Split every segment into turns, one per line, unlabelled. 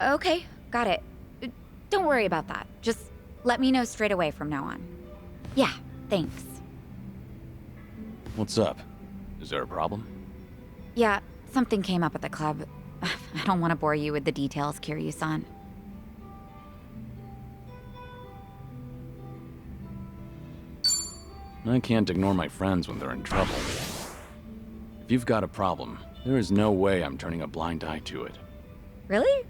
Okay, got it. Don't worry about that. Just let me know straight away from now on. Yeah, thanks.
What's up? Is there a problem?
Yeah, something came up at the club. I don't want to bore you with the details, Kiryu-san.
I can't ignore my friends when they're in trouble. If you've got a problem, there is no way I'm turning a blind eye to it.
Really?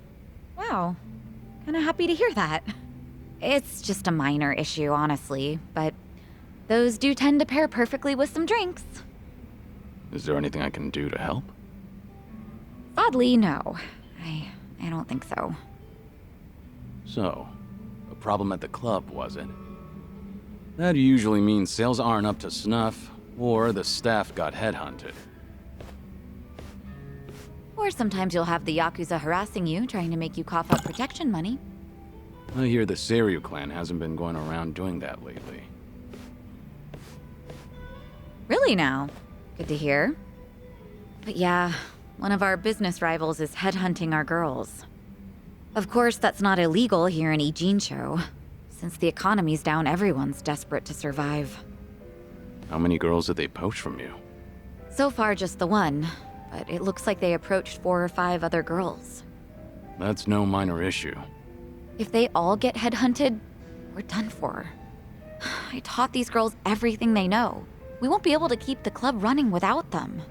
Wow. Kinda happy to hear that. It's just a minor issue, honestly, but those do tend to pair perfectly with some drinks.
Is there anything I can do to help?
Sadly, no. I don't think so.
So, a problem at the club, was it? That usually means sales aren't up to snuff, or the staff got headhunted.
Or sometimes you'll have the Yakuza harassing you, trying to make you cough up protection money.
I hear the Seiryu clan hasn't been going around doing that lately.
Really now? Good to hear. But yeah, one of our business rivals is headhunting our girls. Of course, that's not illegal here in Ijincho. Since the economy's down, everyone's desperate to survive.
How many girls did they poach from you?
So far, just the one, but it looks like they approached 4 or 5 other girls.
That's no minor issue.
If they all get headhunted, we're done for. I taught these girls everything they know. We won't be able to keep the club running without them.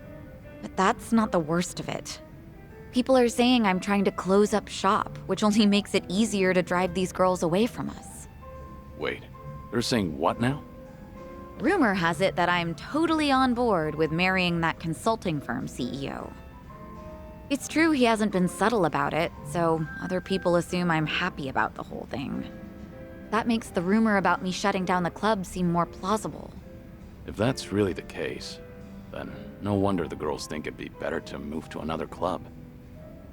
But that's not the worst of it. People are saying I'm trying to close up shop, which only makes it easier to drive these girls away from us.
Wait, they're saying what now?
Rumor has it that I'm totally on board with marrying that consulting firm CEO. It's true he hasn't been subtle about it, so other people assume I'm happy about the whole thing. That makes the rumor about me shutting down the club seem more plausible.
If that's really the case, then no wonder the girls think it'd be better to move to another club.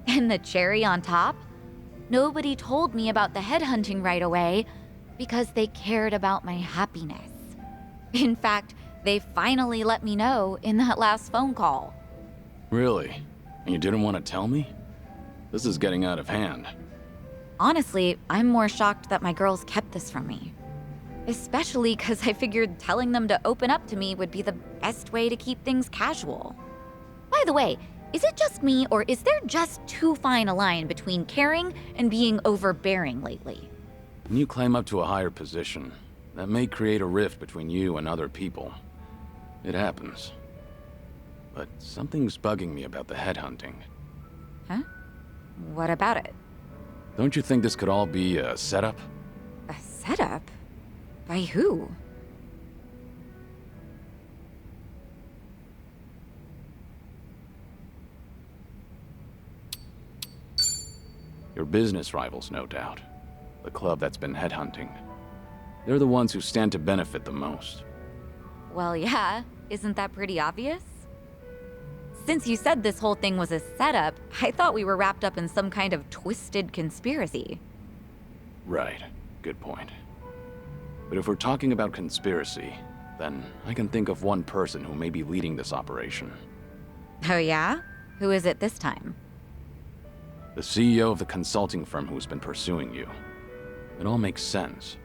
And the cherry on top? Nobody told me about the headhunting right away because they cared about my happiness. In fact, they finally let me know in that last phone call.
Really? And you didn't want to tell me? This is getting out of hand.
Honestly, I'm more shocked that my girls kept this from me. Especially because I figured telling them to open up to me would be the best way to keep things casual. By the way, is it just me, or is there just too fine a line between caring and being overbearing lately?
When you climb up to a higher position, that may create a rift between you and other people. It happens. But something's bugging me about the headhunting.
Huh? What about it?
Don't you think this could all be a setup?
A setup? By who?
Your business rivals, no doubt. The club that's been headhunting. They're the ones who stand to benefit the most.
Well, yeah. Isn't that pretty obvious? Since you said this whole thing was a setup, I thought we were wrapped up in some kind of twisted conspiracy.
Right. Good point. But if we're talking about conspiracy, then I can think of one person who may be leading this operation.
Oh yeah? Who is it this time?
The CEO of the consulting firm who's been pursuing you. It all makes sense.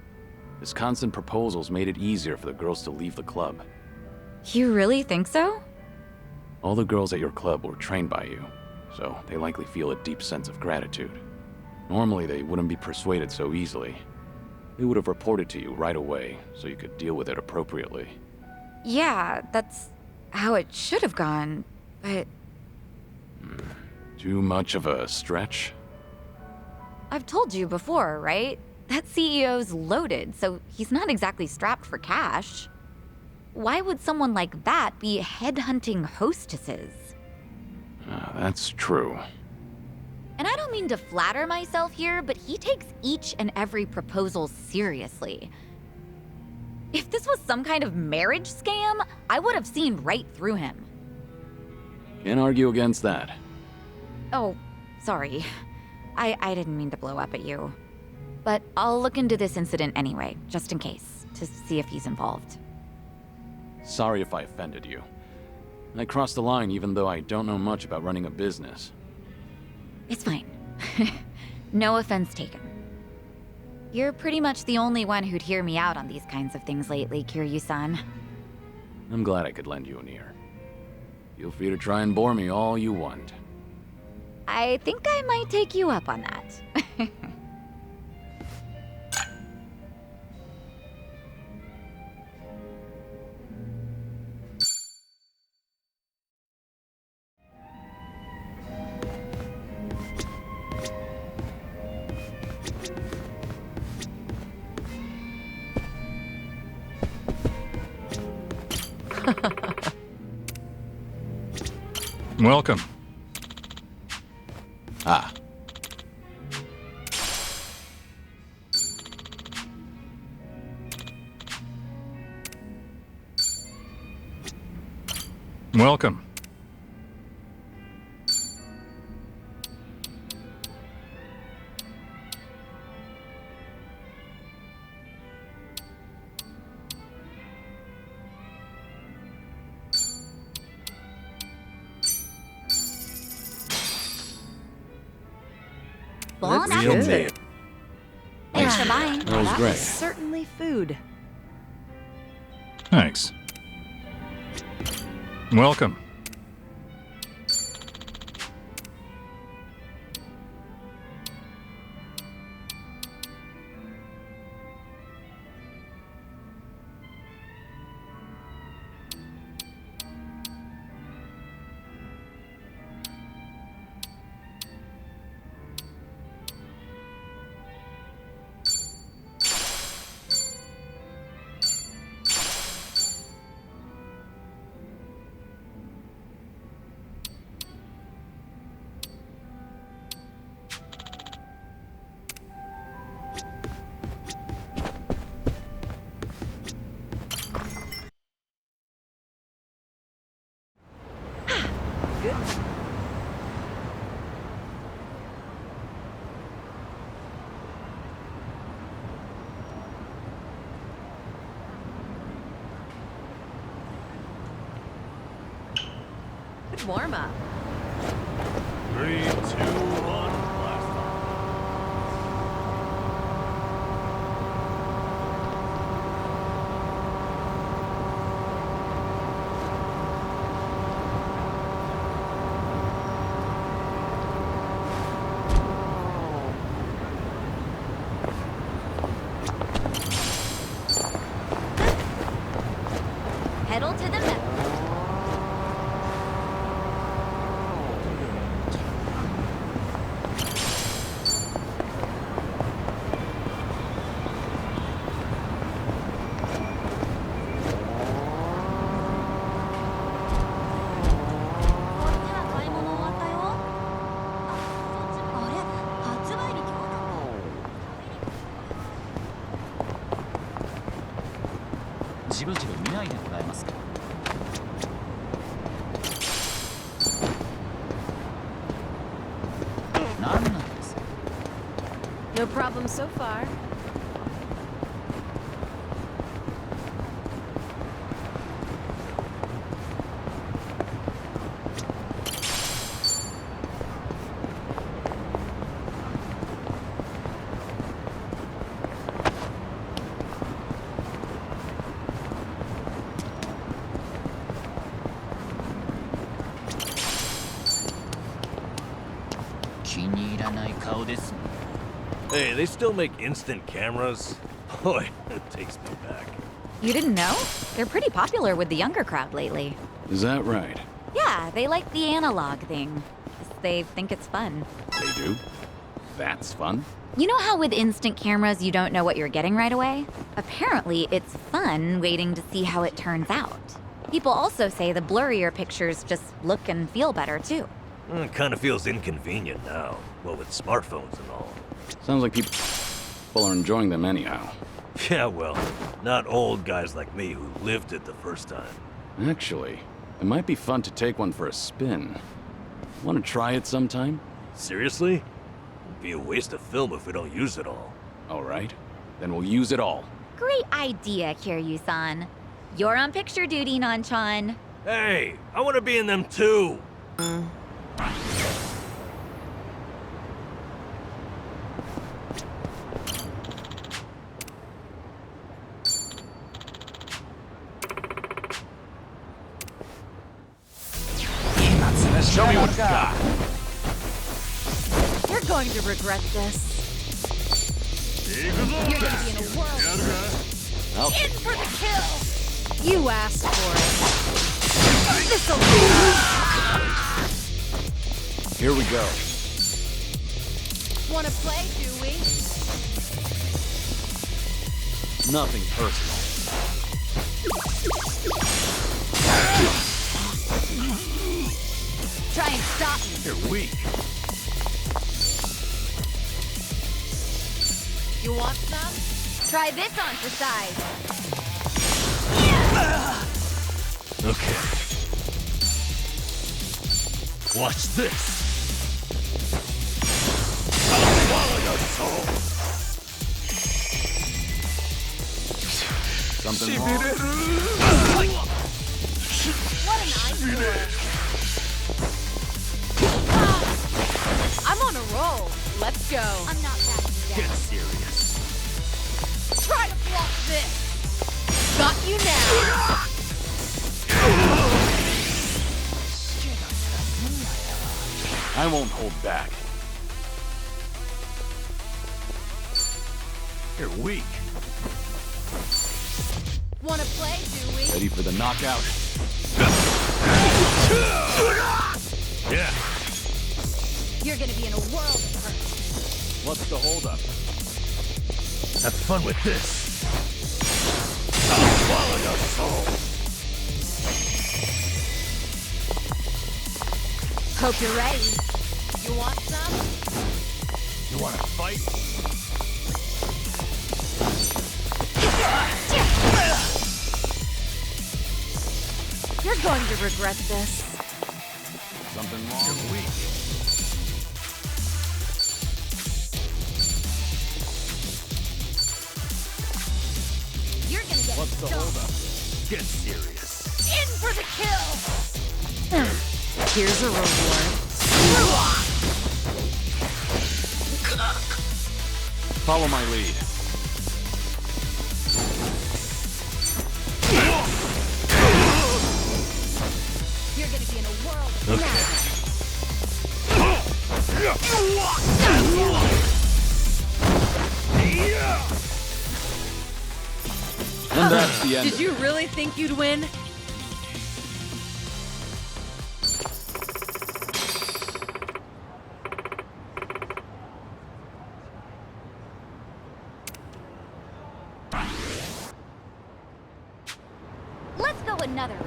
His constant proposals made it easier for the girls to leave the club.
You really think so?
All the girls at your club were trained by you, so they likely feel a deep sense of gratitude. Normally, they wouldn't be persuaded so easily. They would have reported to you right away, so you could deal with it appropriately.
Yeah, that's how it should have gone, but...
Too much of a stretch?
I've told you before, right? That CEO's loaded, so he's not exactly strapped for cash. Why would someone like that be headhunting hostesses?
That's true.
And I don't mean to flatter myself here, but he takes each and every proposal seriously. If this was some kind of marriage scam, I would have seen right through him.
Can't argue against that.
Oh, sorry. I didn't mean to blow up at you. But I'll look into this incident anyway, just in case, to see if he's involved.
Sorry if I offended you. I crossed the line even though I don't know much about running a business.
It's fine. No offense taken. You're pretty much the only one who'd hear me out on these kinds of things lately, Kiryu-san.
I'm glad I could lend you an ear. Feel free to try and bore me all you want.
I think I might take you up on that.
Welcome.
Ah.
Welcome.
Bon
Let's get
appetit. Thanks for buying.
That was
That
great.
was certainly food.
Thanks. Welcome.
Good. Good warm up.
3, 2, 1, blast
Pedal to the metal.
No problem so far.
Hey, they still make instant cameras? Boy, it takes me back.
You didn't know? They're pretty popular with the younger crowd lately.
Is that right?
Yeah, they like the analog thing. They think it's fun.
They do? That's fun?
You know how with instant cameras you don't know what you're getting right away? Apparently, it's fun waiting to see how it turns out. People also say the blurrier pictures just look and feel better too.
It kind of feels inconvenient now. Well, with smartphones and all.
Sounds like people are enjoying them anyhow.
Yeah, well, not old guys like me who lived it the first time.
Actually, it might be fun to take one for a spin. Want to try it sometime?
Seriously? It'd be a waste of film if we don't use it all.
All right, then we'll use it all.
Great idea, Kiryu-san. You're on picture duty, Nanchan.
Hey, I want to be in them too! knockout.
You're going to regret this. You're gonna be in a whirl. In for the kill! You asked for it. This'll do.
Here we go.
Wanna play, do we?
Nothing personal.
Try and stop me.
You're weak.
You want some? Try this on for size.
Okay. Watch this. I'll swallow your soul.
Something wrong?
What an eyesore. I'm on a roll. Let's go. I'm not backing
Get
down.
serious.
Try to block this. Got you now.
I won't hold back.
You're weak.
Wanna play, do we?
Ready for the knockout?
Yeah.
You're gonna be in a world of hurt.
What's the holdup?
Have fun with this. I'll swallow your soul.
Hope you're ready. You want some?
You want to fight?
You're going to regret this.
Something wrong?
You're weak.
You're gonna get
What's the
stung.
holdup?
Get serious.
In for the kill! Here's a reward.
Follow my lead.
You're gonna be in a world of
Okay.
And that's the end.
Did you really think you'd win?
Let's go another round.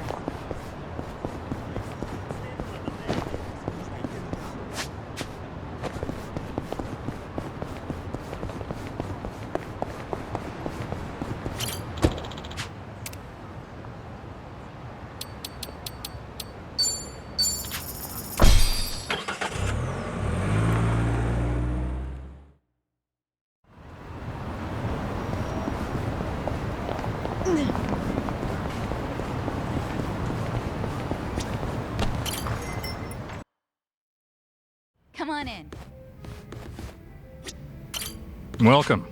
Come on in.
Welcome.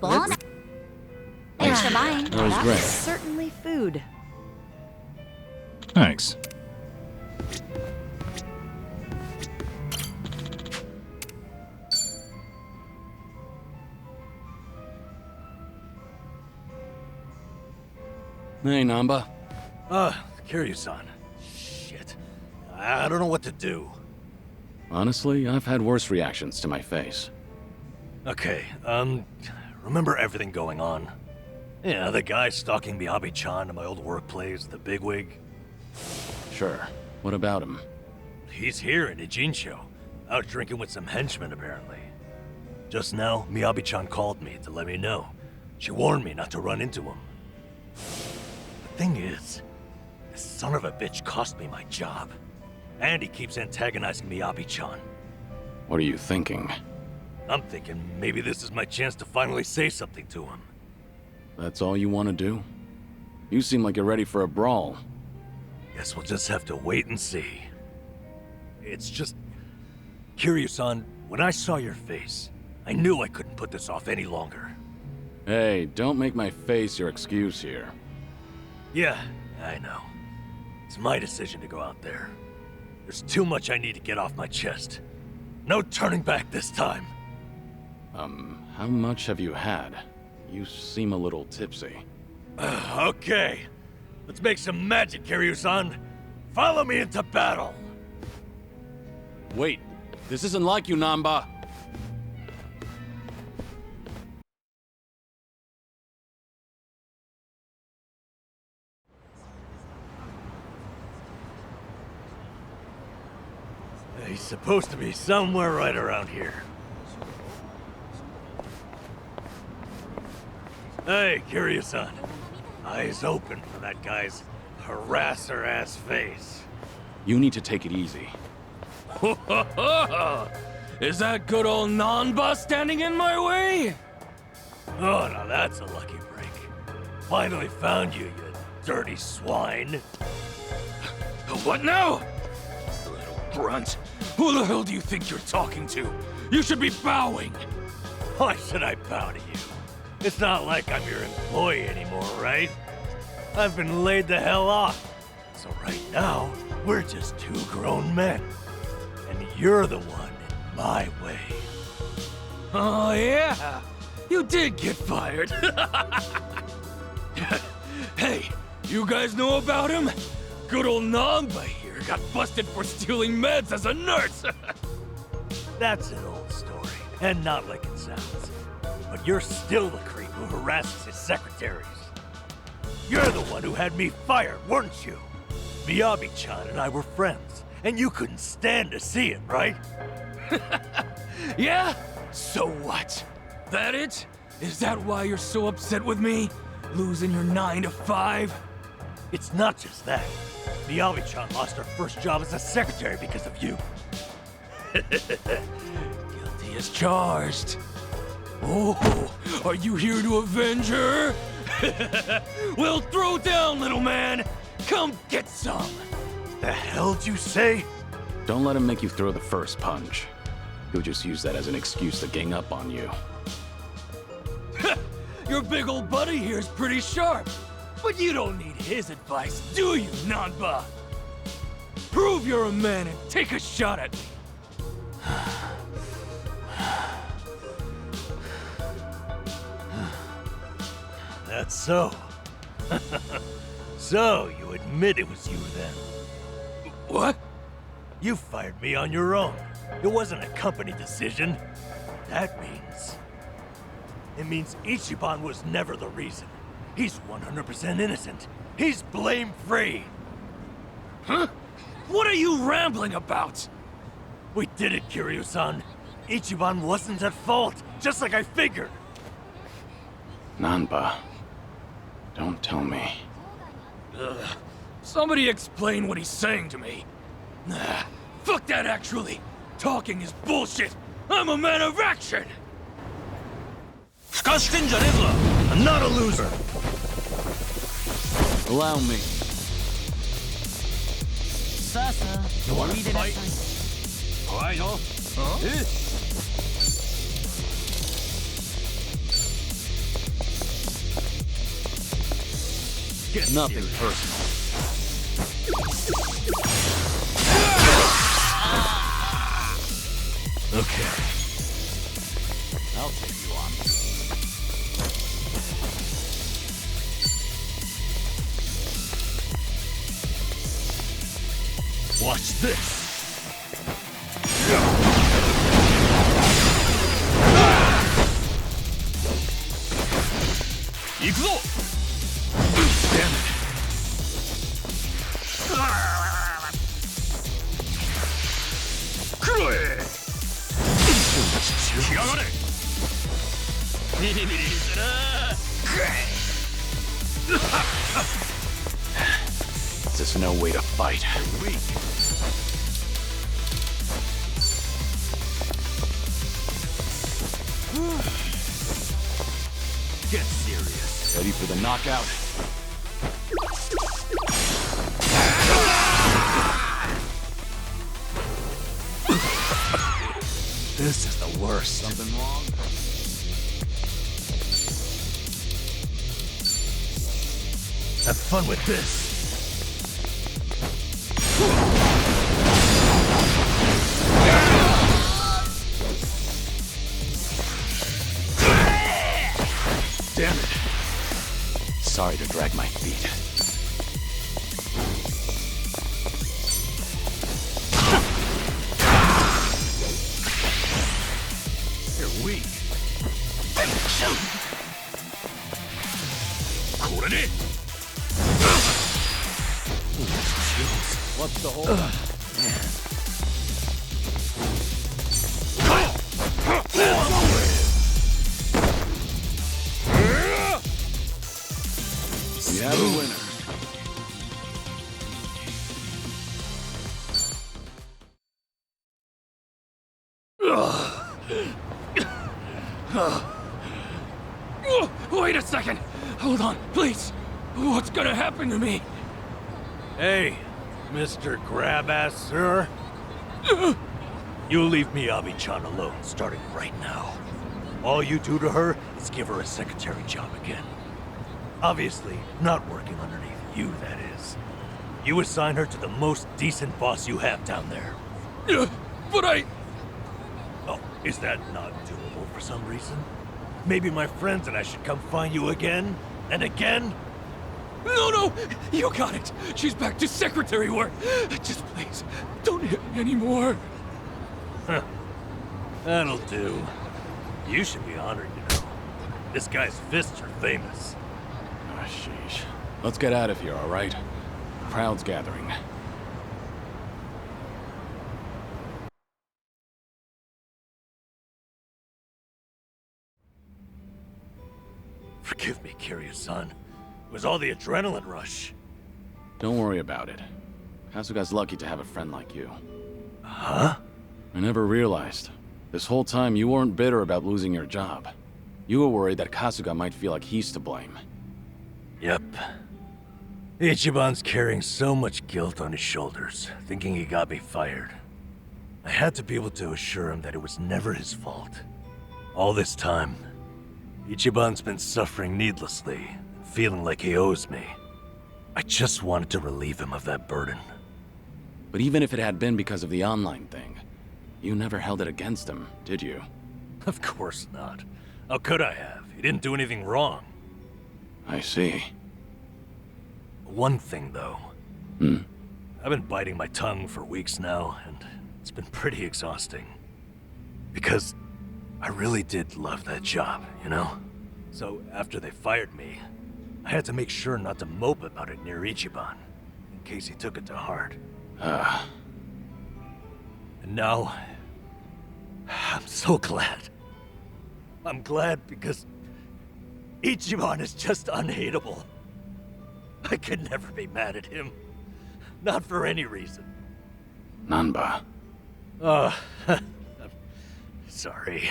Bon. Thanks for buying.
That was
That's
great.
certainly food.
Thanks.
Hey, Namba.
Kiryu-san. Shit. I don't know what to do.
Honestly, I've had worse reactions to my face.
Okay, remember everything going on? Yeah, the guy stalking Miyabi-chan in my old workplace, the bigwig.
Sure. What about him?
He's here in Ijincho, out drinking with some henchmen apparently. Just now, Miyabi-chan called me to let me know. She warned me not to run into him. The thing is, this son of a bitch cost me my job. And he keeps antagonizing Miyabi-chan.
What are you thinking?
I'm thinking maybe this is my chance to finally say something to him.
That's all you want to do? You seem like you're ready for a brawl.
Guess we'll just have to wait and see. It's just... Kiryu-san, when I saw your face, I knew I couldn't put this off any longer.
Hey, don't make my face your excuse here.
Yeah, I know. It's my decision to go out there. There's too much I need to get off my chest. No turning back this time.
How much have you had? You seem a little tipsy.
Okay. Let's make some magic, Kiryu-san. Follow me into battle.
Wait, this isn't like you, Namba.
He's supposed to be somewhere right around here. Hey, Kiryu-san. Eyes open for that guy's harasser-ass face.
You need to take it easy.
Is that good old Nanba standing in my way?
Oh, now that's a lucky break. Finally found you, you dirty swine.
What now? Little grunt. Who the hell do you think you're talking to? You should be bowing.
Why should I bow to you? It's not like I'm your employee anymore, right? I've been laid the hell off. So right now, we're just two grown men. And you're the one in my way.
Oh yeah, you did get fired. Hey, you guys know about him? Good old Namba here got busted for stealing meds as a nurse.
That's an old story, and not like it sounds. But you're still the creep who harasses his secretaries. You're the one who had me fired, weren't you? Miyabi-chan and I were friends, and you couldn't stand to see it, right?
Yeah? So what? That it? Is that why you're so upset with me? Losing your 9 to 5?
It's not just that. Miyabi-chan lost her first job as a secretary because of you.
Guilty as charged. Oh, are you here to avenge her? Well, throw down, little man. Come get some.
The hell'd you say?
Don't let him make you throw the first punch. He'll just use that as an excuse to gang up on you.
Your big old buddy here's pretty sharp. But you don't need his advice, do you, Nanba? Prove you're a man and take a shot at me.
That's so. So, you admit it was you then?
What?
You fired me on your own. It wasn't a company decision. That means... It means Ichiban was never the reason. He's 100% innocent. He's blame-free.
Huh? What are you rambling about?
We did it, Kiryu-san. Ichiban wasn't at fault, just like I figured.
Nanba, don't tell me.
Somebody explain what he's saying to me. Nah, fuck that actually. Talking is bullshit. I'm a man of action.
I'm not a loser.
Allow me.
You wanna fight? Get
Nothing
serious.
personal.
Okay.
I'll take you on.
Watch this.
Damn it.
This is no way to fight.
Weak. Get serious.
Ready for the knockout?
This is the worst.
Something wrong?
Have fun with this.
Damn it. Sorry to drag my feet.
You're weak.
What's the hold? We have a winner.
Wait a second! Hold on, please! What's gonna happen to me?
Hey, Mr. Grab-Ass, sir. You leave Miyabi-chan alone, starting right now. All you do to her is give her a secretary job again. Obviously, not working underneath you, that is. You assign her to the most decent boss you have down there.
But I...
Oh, is that not doable for some reason? Maybe my friends and I should come find you again and again?
No, you got it. She's back to secretary work. Just please, don't hit me anymore.
That'll do. You should be honored, you know. This guy's fists are famous.
Ah, sheesh. Let's get out of here, all right? Crowd's gathering.
Forgive me, Kiryu-san. It was all the adrenaline rush.
Don't worry about it. Kasuga's lucky to have a friend like you.
Huh?
I never realized. This whole time you weren't bitter about losing your job. You were worried that Kasuga might feel like he's to blame.
Yep. Ichiban's carrying so much guilt on his shoulders, thinking he got me fired. I had to be able to assure him that it was never his fault. All this time, Ichiban's been suffering needlessly, feeling like he owes me. I just wanted to relieve him of that burden.
But even if it had been because of the online thing, you never held it against him, did you?
Of course not. How could I have? He didn't do anything wrong.
I see.
One thing, though.
Hmm?
I've been biting my tongue for weeks now, and it's been pretty exhausting. Because I really did love that job, you know? So after they fired me, I had to make sure not to mope about it near Ichiban, in case he took it to heart.
Ah.
And now, I'm so glad. I'm glad because Ichiban is just unhateable. I could never be mad at him. Not for any reason.
Nanba.
I'm sorry.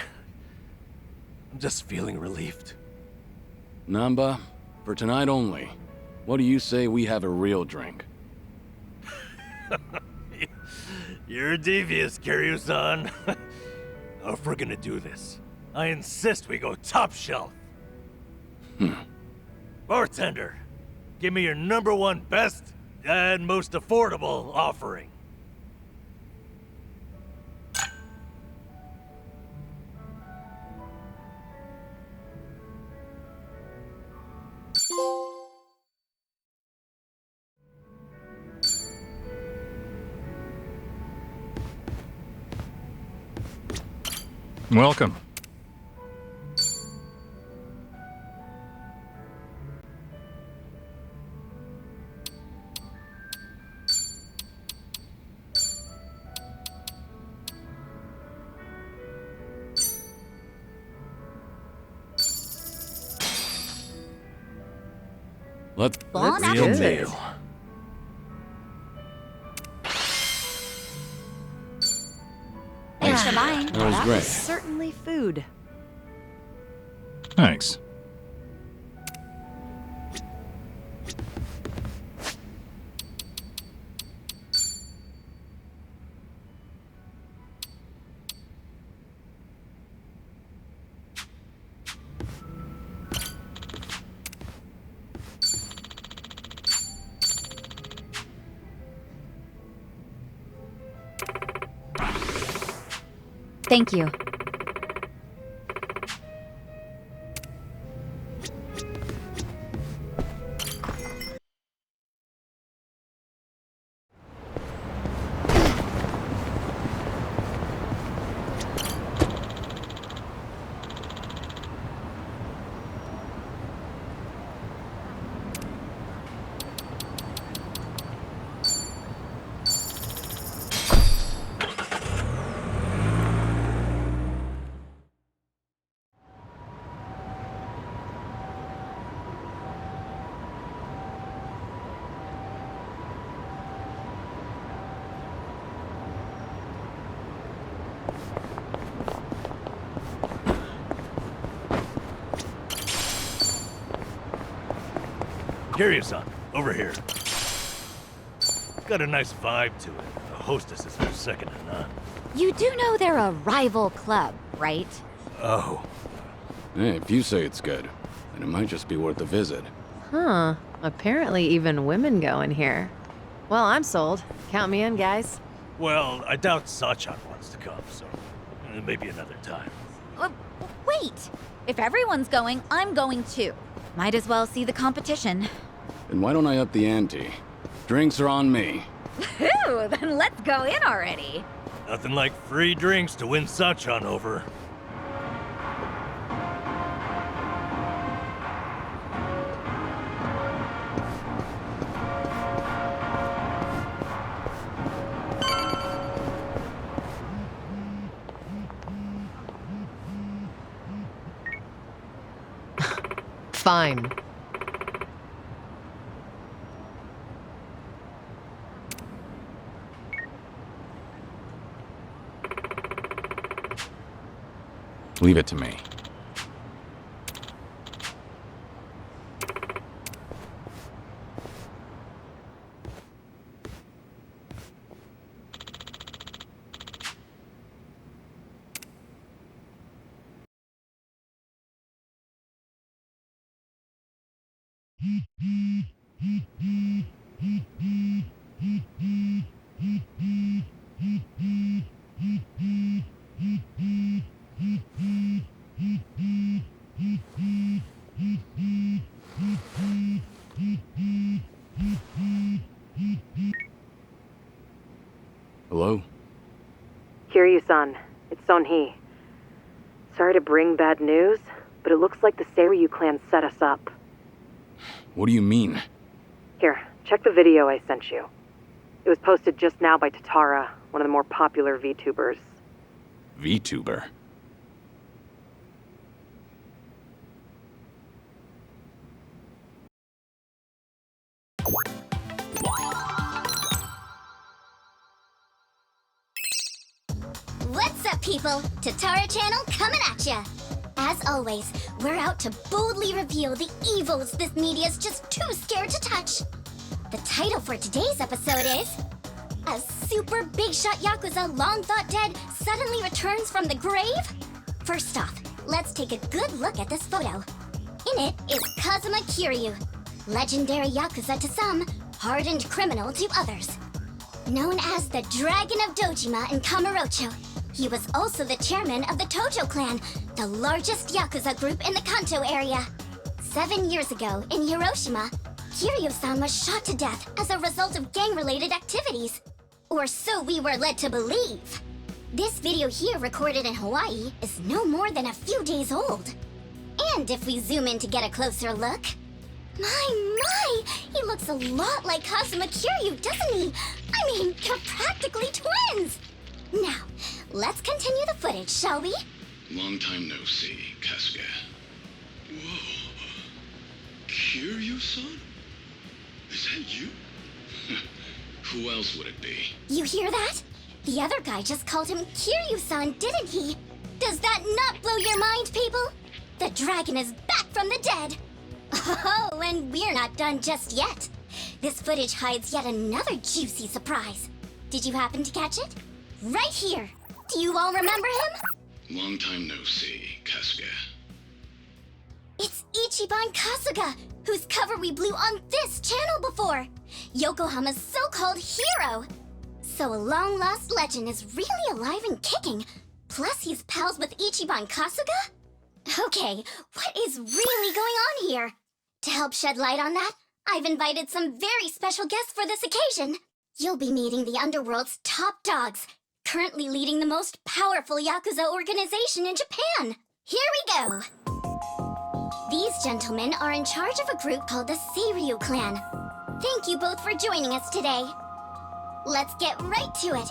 I'm just feeling relieved.
Namba, for tonight only, what do you say we have a real drink?
You're devious, Kiryu-san. If we're gonna do this, I insist we go top shelf. Bartender, give me your #1 best and most affordable offering.
Welcome.
Let's
Bon
Real
appetit.
meal.
Thanks for mine.
That was
That
great.
was certainly food.
Thanks.
Thank you.
Kiryu-san, over here. Got a nice vibe to it. The hostesses are second to none.
You do know they're a rival club, right?
Oh,
Hey, if you say it's good, then it might just be worth a visit.
Huh. Apparently even women go in here. Well, I'm sold. Count me in, guys.
well, I doubt Sachan wants to come, so maybe another time.
Wait! If everyone's going, I'm going too. Might as well see the competition.
Then why don't I up the ante? Drinks are on me.
Ooh, then let's go in already.
Nothing like free drinks to win Sachan over.
Fine.
Leave it to me. Hello?
Kiryu-san, it's Son-hee. Sorry to bring bad news, but it looks like the Seiryu clan set us up.
What do you mean?
Here, check the video I sent you. It was posted just now by Tatara, one of the more popular VTubers.
VTuber?
What's up, people? Tatara Channel coming at ya! As always, we're out to boldly reveal the evils this media's just too scared to touch. The title for today's episode is... A super big shot Yakuza long thought dead suddenly returns from the grave? First off, let's take a good look at this photo. In it is Kazuma Kiryu, legendary Yakuza to some, hardened criminal to others. Known as the Dragon of Dojima in Kamurocho, he was also the chairman of the Tojo clan, the largest Yakuza group in the Kanto area. 7 years ago, in Hiroshima, Kiryu-san was shot to death as a result of gang-related activities. Or so we were led to believe. This video here, recorded in Hawaii, is no more than a few days old. And if we zoom in to get a closer look... My! He looks a lot like Kazuma Kiryu, doesn't he? I mean, they're practically twins! Now, let's continue the footage, shall we?
Long time no see, Kasuga. Whoa. Kiryu-san? Is that you? Who else would it be?
You hear that? The other guy just called him Kiryu-san, didn't he? Does that not blow your mind, people? The dragon is back from the dead! Oh, and we're not done just yet. This footage hides yet another juicy surprise. Did you happen to catch it? Right here! Do you all remember him?
Long time no see, Kasuga.
It's Ichiban Kasuga, whose cover we blew on this channel before! Yokohama's so-called hero! So a long-lost legend is really alive and kicking. Plus he's pals with Ichiban Kasuga? Okay, what is really going on here? To help shed light on that, I've invited some very special guests for this occasion. You'll be meeting the Underworld's top dogs, currently leading the most powerful Yakuza organization in Japan. Here we go! These gentlemen are in charge of a group called the Seiryu Clan. Thank you both for joining us today. Let's get right to it.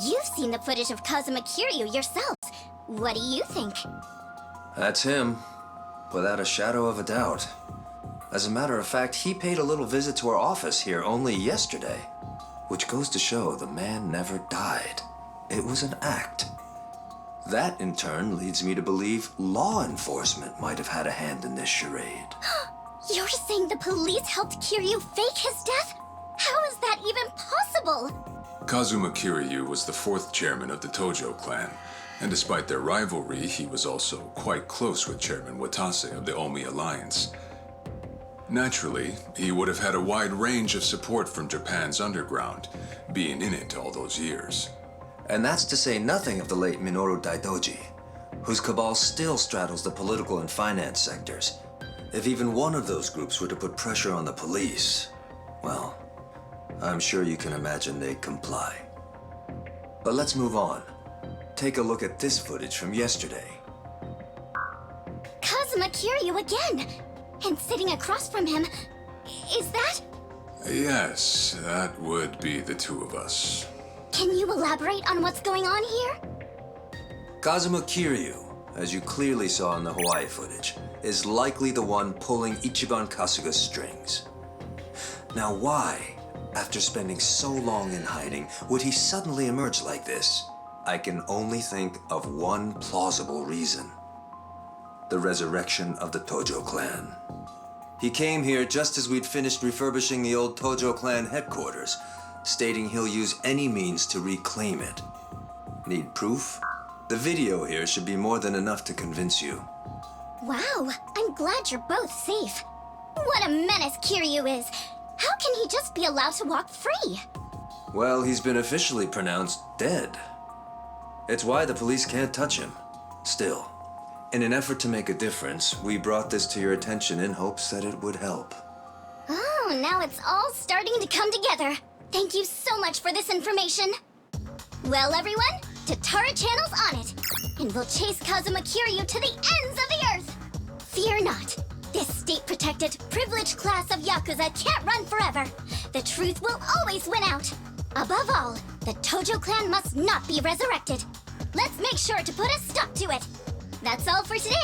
You've seen the footage of Kazuma Kiryu yourselves. What do you think?
That's him, without a shadow of a doubt. As a matter of fact, he paid a little visit to our office here only yesterday, which goes to show the man never died. It was an act. That, in turn, leads me to believe law enforcement might have had a hand in this charade.
You're saying the police helped Kiryu fake his death? How is that even possible?
Kazuma Kiryu was the fourth chairman of the Tojo clan, and despite their rivalry, he was also quite close with Chairman Watase of the Omi Alliance. Naturally, he would have had a wide range of support from Japan's underground, being in it all those years.
And that's to say nothing of the late Minoru Daidoji, whose cabal still straddles the political and finance sectors. If even one of those groups were to put pressure on the police, well, I'm sure you can imagine they'd comply. But let's move on. Take a look at this footage from yesterday.
Kazuma Kiryu again! And sitting across from him, is that?
Yes, that would be the two of us.
Can you elaborate on what's going on here?
Kazuma Kiryu, as you clearly saw in the Hawaii footage, is likely the one pulling Ichiban Kasuga's strings. Now why, after spending so long in hiding, would he suddenly emerge like this? I can only think of one plausible reason. The resurrection of the Tojo clan. He came here just as we'd finished refurbishing the old Tojo clan headquarters, stating he'll use any means to reclaim it. Need proof? The video here should be more than enough to convince you.
Wow, I'm glad you're both safe. What a menace Kiryu is. How can he just be allowed to walk free?
Well, he's been officially pronounced dead. It's why the police can't touch him. Still, in an effort to make a difference, we brought this to your attention in hopes that it would help.
Oh, now it's all starting to come together. Thank you so much for this information. Well, everyone, Tatara Channel's on it, and we'll chase Kazuma Kiryu to the ends of the earth. Fear not. This state-protected, privileged class of Yakuza can't run forever. The truth will always win out. Above all, the Tojo clan must not be resurrected. Let's make sure to put a stop to it. That's all for today.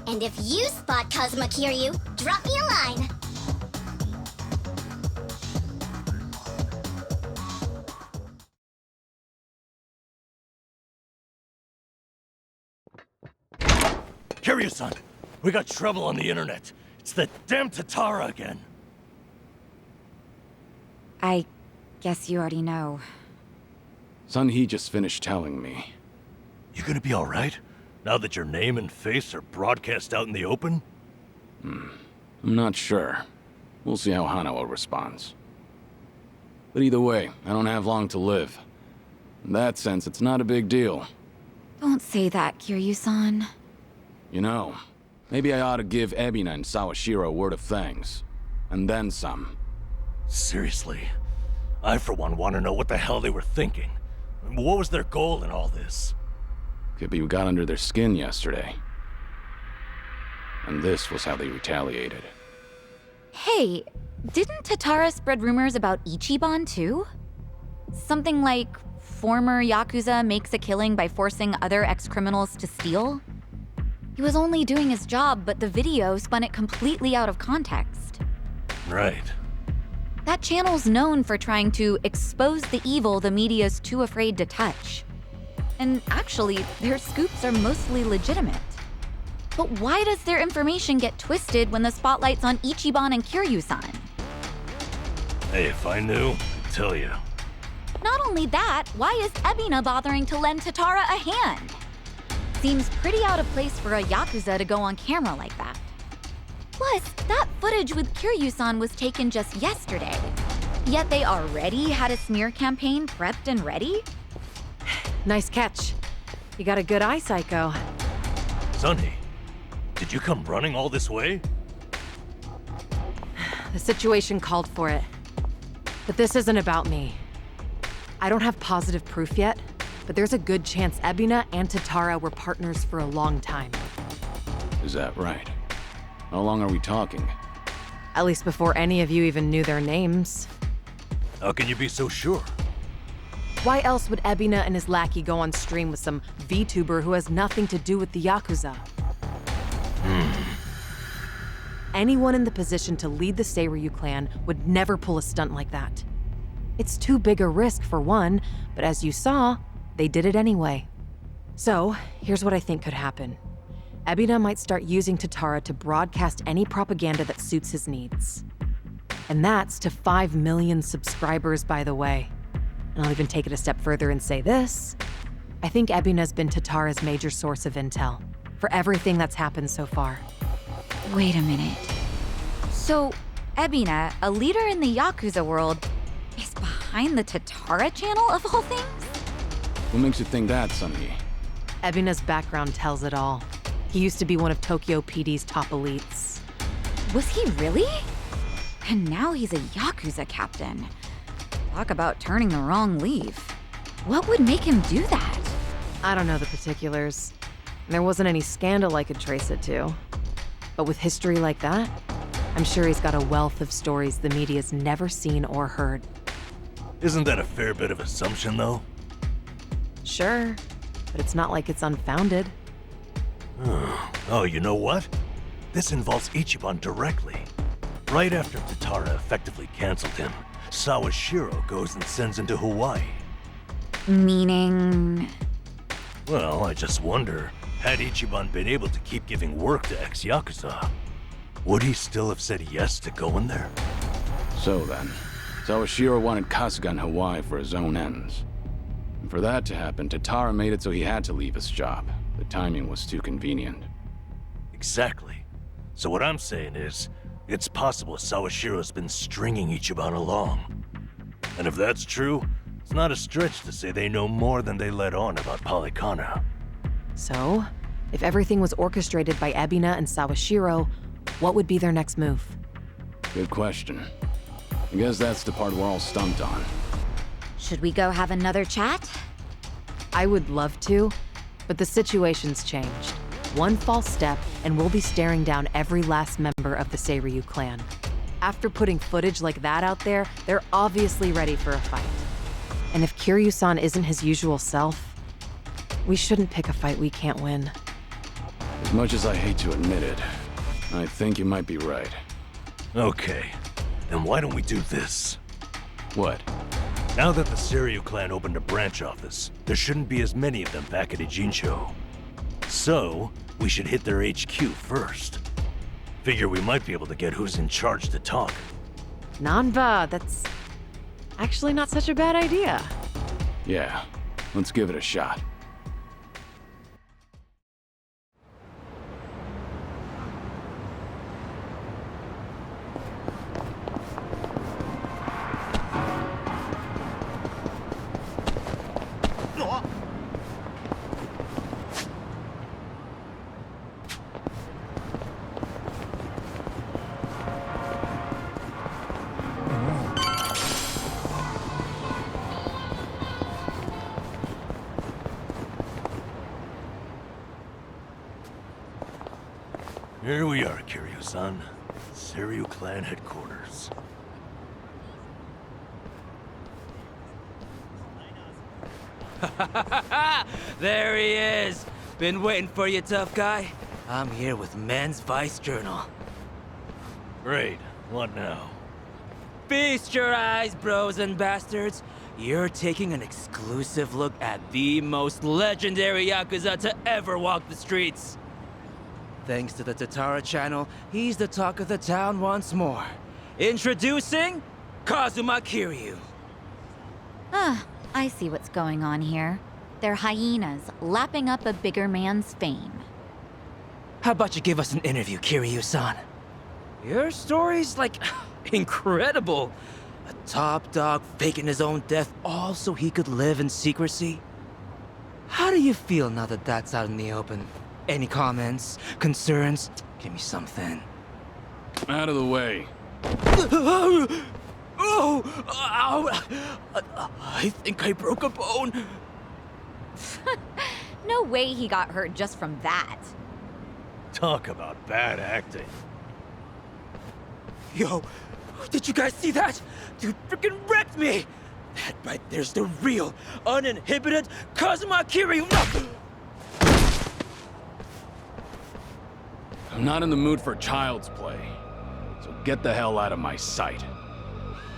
And if you spot Kazuma Kiryu, drop me a line.
Kiryu-san, we got trouble on the internet. It's the damn Tatara again.
I guess you already know.
Sun-hee just finished telling me.
You gonna be alright? Now that your name and face are broadcast out in the open?
I'm not sure. We'll see how Hanawa responds. But either way, I don't have long to live. In that sense, it's not a big deal.
Don't say that, Kiryu-san.
You know, maybe I ought to give Ebina and Sawashiro a word of thanks. And then some.
Seriously? I, for one, want to know what the hell they were thinking. What was their goal in all this?
Could be we got under their skin yesterday. And this was how they retaliated.
Hey, didn't Tatara spread rumors about Ichiban too? Something like former Yakuza makes a killing by forcing other ex-criminals to steal? He was only doing his job, but the video spun it completely out of context.
Right.
That channel's known for trying to expose the evil the media's too afraid to touch. And actually, their scoops are mostly legitimate. But why does their information get twisted when the spotlight's on Ichiban and Kiryu-san?
Hey, if I knew, I'd tell you.
Not only that, why is Ebina bothering to lend Tatara a hand? Seems pretty out of place for a Yakuza to go on camera like that. Plus, that footage with Kiryu-san was taken just yesterday. Yet they already had a smear campaign prepped and ready?
Nice catch. You got a good eye, Psycho.
Sunny, did you come running all this way?
The situation called for it. But this isn't about me. I don't have positive proof yet, but there's a good chance Ebina and Tatara were partners for a long time.
Is that right? How long are we talking?
At least before any of you even knew their names.
How can you be so sure?
Why else would Ebina and his lackey go on stream with some VTuber who has nothing to do with the Yakuza? Anyone in the position to lead the Seiryu clan would never pull a stunt like that. It's too big a risk for one, but as you saw, they did it anyway. So, here's what I think could happen. Ebina might start using Tatara to broadcast any propaganda that suits his needs. And that's to 5 million subscribers, by the way. And I'll even take it a step further and say this. I think Ebina's been Tatara's major source of intel for everything that's happened so far.
Wait a minute. So, Ebina, a leader in the Yakuza world, is behind the Tatara channel of all things?
What makes you think that, Sunny?
Ebina's background tells it all. He used to be one of Tokyo PD's top elites.
Was he really? And now he's a Yakuza captain. Talk about turning the wrong leaf. What would make him do that?
I don't know the particulars. There wasn't any scandal I could trace it to. But with history like that, I'm sure he's got a wealth of stories the media's never seen or heard.
Isn't that a fair bit of assumption, though?
Sure, but it's not like it's unfounded.
Oh, you know what? This involves Ichiban directly. Right after Tatara effectively canceled him, Sawashiro goes and sends him to Hawaii.
Meaning...
Well, I just wonder, had Ichiban been able to keep giving work to ex-Yakuza, would he still have said yes to going there?
So then, Sawashiro wanted Kasuga in Hawaii for his own ends. And for that to happen, Tatara made it so he had to leave his job. The timing was too convenient.
Exactly. So what I'm saying is, it's possible Sawashiro's been stringing Ichiban along. And if that's true, it's not a stretch to say they know more than they let on about Polycana.
So, if everything was orchestrated by Ebina and Sawashiro, what would be their next move?
Good question. I guess that's the part we're all stumped on.
Should we go have another chat?
I would love to, but the situation's changed. One false step, and we'll be staring down every last member of the Seiryu clan. After putting footage like that out there, they're obviously ready for a fight. And if Kiryu-san isn't his usual self, we shouldn't pick a fight we can't win.
As much as I hate to admit it, I think you might be right.
Okay, then why don't we do this?
What?
Now that the Seiryu clan opened a branch office, there shouldn't be as many of them back at Ijincho. So, we should hit their HQ first. Figure we might be able to get who's in charge to talk.
Nanba, that's actually not such a bad idea.
Yeah, let's give it a shot.
Here we are, Kiryu-san. Seiryu clan headquarters.
There he is! Been waiting for you, tough guy. I'm here with Men's Vice Journal.
Great. What now?
Feast your eyes, bros and bastards. You're taking an exclusive look at the most legendary Yakuza to ever walk the streets. Thanks to the Tatara channel, he's the talk of the town once more. Introducing Kazuma Kiryu.
I see what's going on here. They're hyenas lapping up a bigger man's fame.
How about you give us an interview, Kiryu-san? Your story's, like, incredible. A top dog faking his own death all so he could live in secrecy. How do you feel now that that's out in the open? Any comments? Concerns? Give me something.
Out of the way.
Oh! Ow! I think I broke a bone.
No way he got hurt just from that.
Talk about bad acting.
Yo, did you guys see that? Dude freaking wrecked me! That right there's the real, uninhibited Kazuma Kiryu!
I'm not in the mood for child's play. So get the hell out of my sight.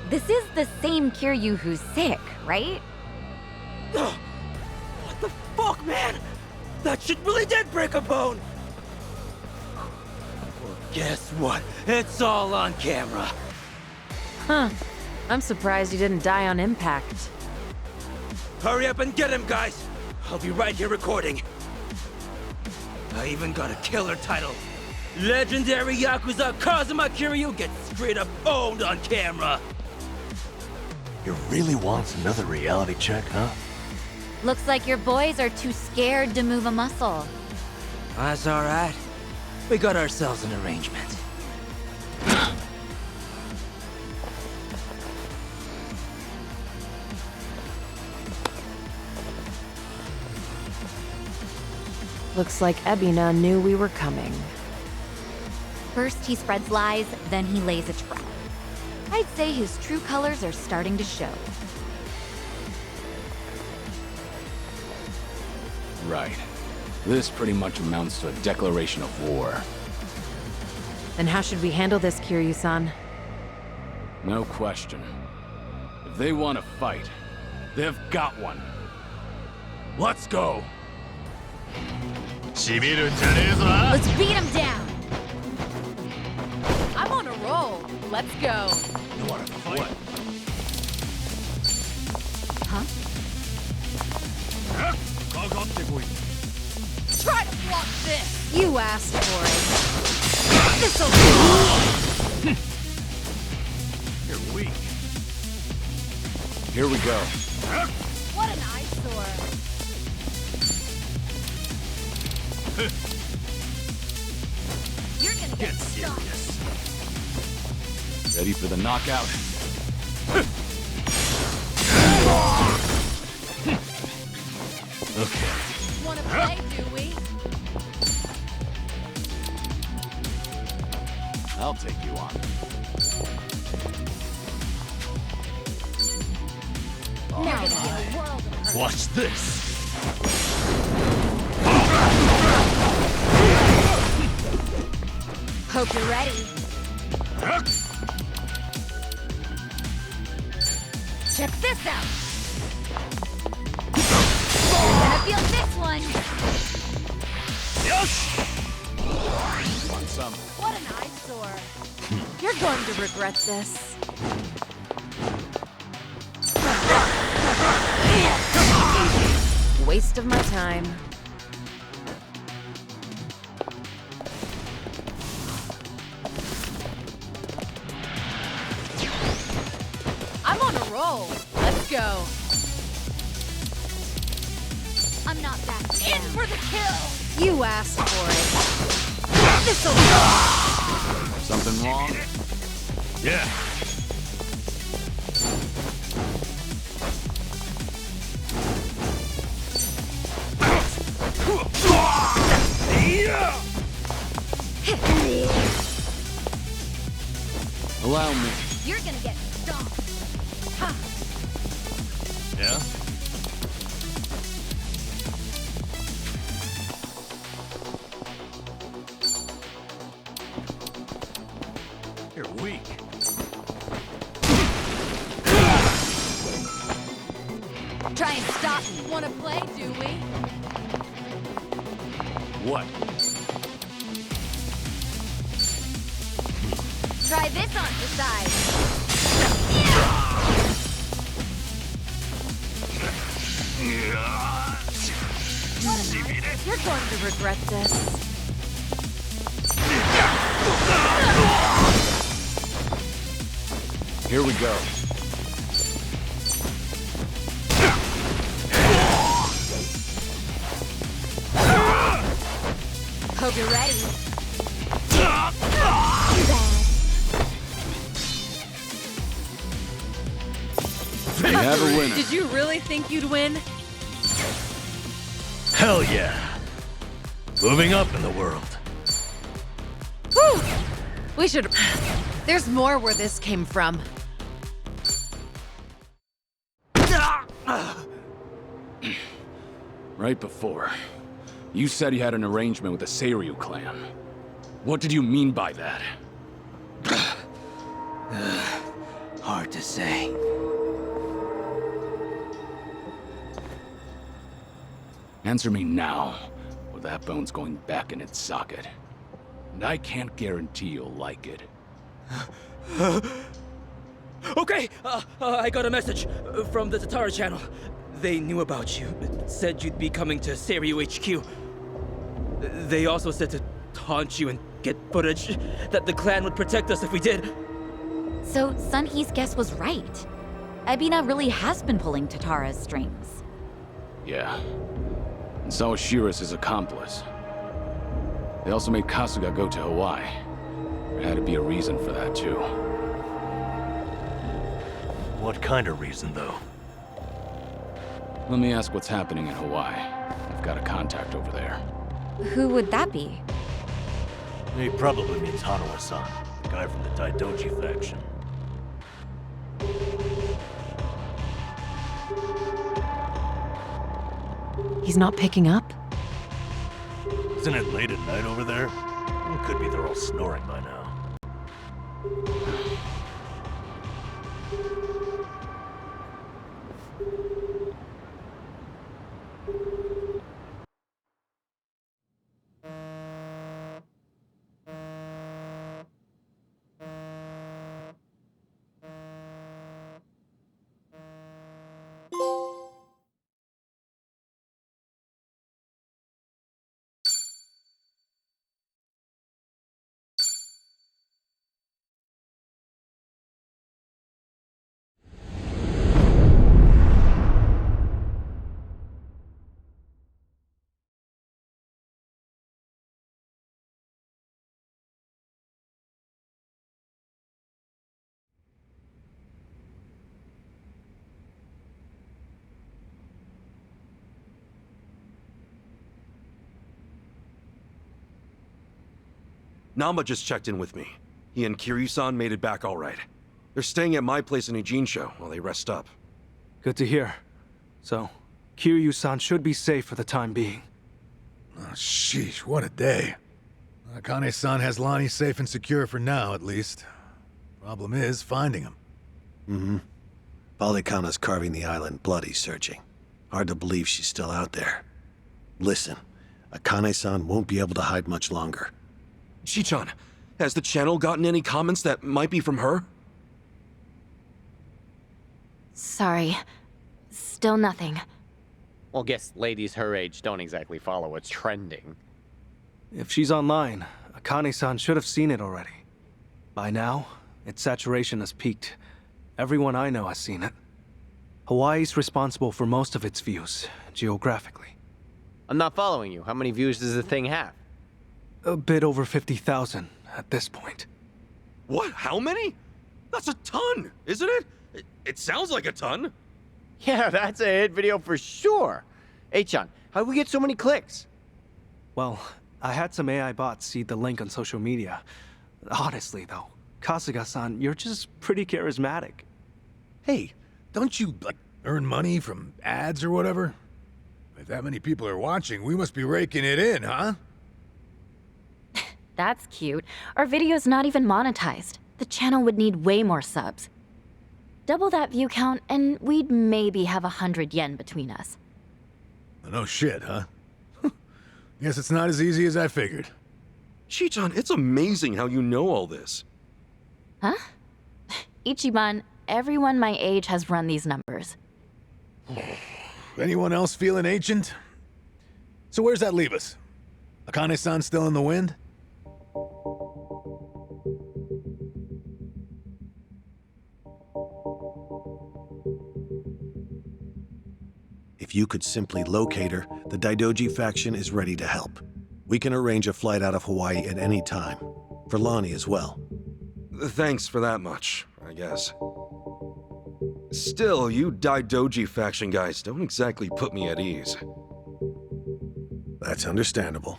This is the same Kiryu who's sick, right?
What the fuck, man? That shit really did break a bone! Well, guess what? It's all on camera.
Huh. I'm surprised you didn't die on impact.
Hurry up and get him, guys! I'll be right here recording. I even got a killer title. Legendary Yakuza Kazuma Kiryu gets straight up owned on camera.
You really want another reality check, huh?
Looks like your boys are too scared to move a muscle.
That's alright. We got ourselves an arrangement.
Looks like Ebina knew we were coming.
First he spreads lies, then he lays a trap. I'd say his true colors are starting to show.
Right. This pretty much amounts to a declaration of war.
Then how should we handle this, Kiryu-san?
No question. If they want to fight, they've got one. Let's go!
Let's beat him down!
I'm on a roll. Let's go.
You wanna fight?
Huh?
Try to block this.
You asked for
This'll do.
You're weak.
Here we go.
What an eyesore. You're gonna get stuck.
Ready for the knockout?
Okay.
Wanna play, do we?
I'll take you on.
You're gonna be in a world of hurt.
Watch this.
Hope you're ready. Check this out! You're gonna feel this one!
Want some?
What an eyesore.
You're going to regret this. Waste of my time.
I'm on a roll. Let's go.
I'm not that
In for the kill.
You asked for it.
This'll do.
Something wrong?
Yeah.
Allow me.
You're gonna get stomped.
Yeah? You're weak.
Try and stop me. Wanna play, do we?
What?
Try this on the side.
You're going to regret this.
Here we go.
hope you're ready.
You have a winner.
Did you really think you'd win?
Hell yeah. Moving up in the world.
Whew! We should... There's more where this came from.
Right before, you said you had an arrangement with the Seiryu clan. What did you mean by that?
Hard to say.
Answer me now, or that bone's going back in its socket. And I can't guarantee you'll like it.
Okay, I got a message from the Tatara channel. They knew about you, said you'd be coming to Seiryu HQ. They also said to taunt you and get footage, that the clan would protect us if we did.
So Sunhee's guess was right. Ebina really has been pulling Tatara's strings.
Yeah. And so is Shira's accomplice. They also made Kasuga go to Hawaii. There had to be a reason for that, too.
What kind of reason, though?
Let me ask what's happening in Hawaii. I've got a contact over there.
Who would that be?
He probably means Hanawa-san, the guy from the Daidoji faction.
He's not picking up?
Isn't it late at night over there? It could be they're all snoring by now.
Namba just checked in with me. He and Kiryu-san made it back all right. They're staying at my place in Ijincho while they rest up.
Good to hear. So, Kiryu-san should be safe for the time being.
Oh, sheesh, what a day. Akane-san has Lonnie safe and secure for now, at least. Problem is, finding him.
Mm-hmm. Balikana's carving the island bloody searching. Hard to believe she's still out there. Listen, Akane-san won't be able to hide much longer.
Chichan, has the channel gotten any comments that might be from her?
Sorry. Still nothing.
Well, guess ladies her age don't exactly follow what's trending.
If she's online, Akane-san should have seen it already. By now, its saturation has peaked. Everyone I know has seen it. Hawaii's responsible for most of its views, geographically.
I'm not following you. How many views does the thing have?
A bit over 50,000 at this point.
What? How many? That's a ton, isn't it? It sounds like a ton.
Yeah, that's a hit video for sure. Hey-chan, how'd we get so many clicks?
Well, I had some AI bots see the link on social media. Honestly, though, Kasuga-san, you're just pretty charismatic.
Hey, don't you, like, earn money from ads or whatever? If that many people are watching, we must be raking it in, huh?
That's cute. Our video's not even monetized. The channel would need way more subs. Double that view count, and we'd maybe have 100 yen between us.
No shit, huh? Guess it's not as easy as I figured.
Chichan, it's amazing how you know all this.
Huh? Ichiban, everyone my age has run these numbers.
Anyone else feeling ancient? So where's that leave us? Akane-san still in the wind?
If you could simply locate her, the Daidoji faction is ready to help. We can arrange a flight out of Hawaii at any time. For Lonnie as well.
Thanks for that much, I guess. Still, you Daidoji faction guys don't exactly put me at ease.
That's understandable.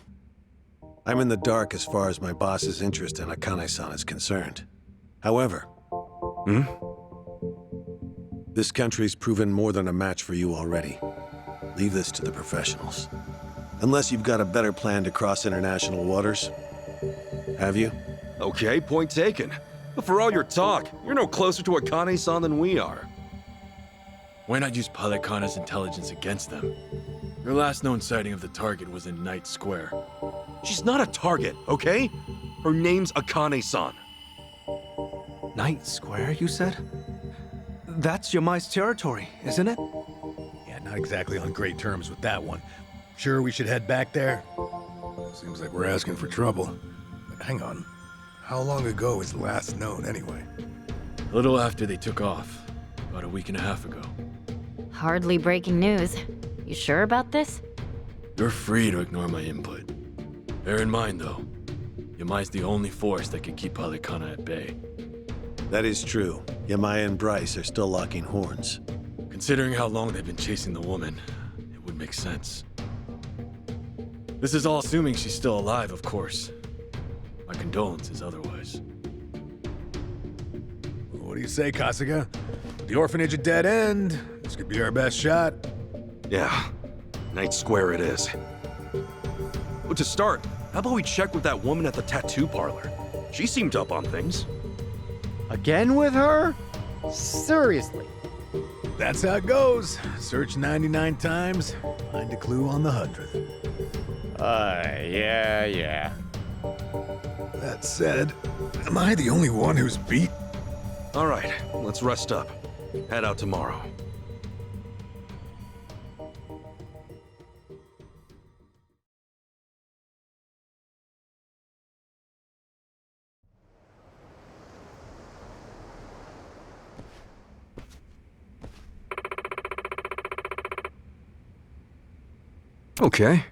I'm in the dark as far as my boss's interest in Akane-san is concerned. However... This country's proven more than a match for you already. Leave this to the professionals. Unless you've got a better plan to cross international waters. Have you?
Okay, point taken. But for all your talk, you're no closer to Akane-san than we are.
Why not use Palekana's intelligence against them? Their last known sighting of the target was in Night Square.
She's not a target, okay? Her name's Akane-san.
Night Square, you said? That's Yamai's territory, isn't it?
Yeah, not exactly on great terms with that one. Sure we should head back there? Seems like we're asking for trouble. But hang on. How long ago was last known, anyway?
A little after they took off. About a week and a half ago.
Hardly breaking news. You sure about this?
You're free to ignore my input. Bear in mind, though, Yamai's the only force that can keep Palekana at bay.
That is true. Yamai and Bryce are still locking horns.
Considering how long they've been chasing the woman, it would make sense. This is all assuming she's still alive, of course. My condolences otherwise.
What do you say, Kasuga? The orphanage a dead end. This could be our best shot.
Yeah, Night Square it is. But to start, how about we check with that woman at the tattoo parlor? She seemed up on things.
Again with her? Seriously?
That's how it goes. Search 99 times, find a clue on the 100th.
Yeah.
That said, am I the only one who's beat?
All right, let's rest up. Head out tomorrow. Okay,